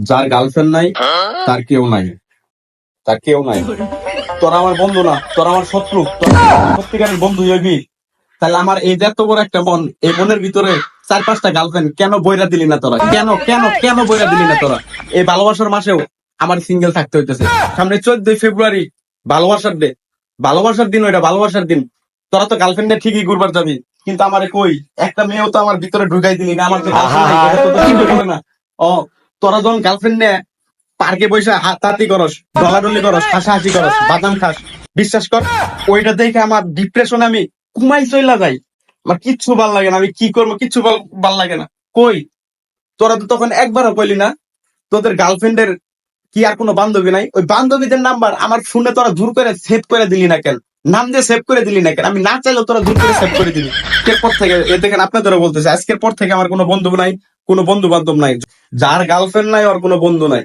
যার গার্লফ্রেন্ড নাই তার কেউ নাই, তার কেউ নাই। তোরা আমার বন্ধু না, তোরা আমার শত্রু। তোরা সত্যিকারের বন্ধু হইবি তাহলে আমার এই যে এত বড় একটা মন, এই মনের ভিতরে 4-5টা গার্লফ্রেন্ড কেন বইরা দিলি না তোরা? কেন কেন কেন বইরা দিলি না তোরা? এই ভালোবাসার মাসেও আমার সিঙ্গেল থাকতে হইতেছে। সামনে 14ই ফেব্রুয়ারি ভালোবাসার ডে, ভালোবাসার দিন, ওইটা ভালোবাসার দিন। তোরা তো গার্লফ্রেন্ডে ঠিকই ঘুরবার যাবি, কিন্তু আমারে কই একটা মেয়েও তো আমার ভিতরে ঢুকাই দিলি না। আমার যে গার্লফ্রেন্ড নাই এটা তো তোর চিন্তা করে না। ও, তোরা যখন গার্লফ্রেন্ড নে পার্কে বসে হাতাহাতি করস, ডলাডলি করস, হাসাহাসি করস, বাদাম খাস, বিশ্বাস কর ওইটা দেখে আমার ডিপ্রেশনে আমি ঘুমাই চইলা যাই। আমার কিচ্ছু ভাল লাগে না, আমি কি করবো কিচ্ছু ভাল লাগে না। কই তোরা তো তখন একবারও কইলি না তোদের গার্লফ্রেন্ডের কি আর কোনো বান্ধবী নাই? ওই বান্ধবীদের নাম্বার আমার ফোনে তোরা দূর করে সেভ করে দিলি না কেন? নাম দিয়ে সেভ করে দিলি না কেন? আমি না চাইলেও তোরা দূর করে সেভ করে দিলি। আজকের পর থেকে এ দেখেন আপনাদেরও বলতেছে, আজকের পর থেকে আমার কোনো বন্ধু নাই, কোনো বন্ধু বান্ধব নাই। যার গার্লফ্রেন্ড নাই ওর কোনো বন্ধু নাই।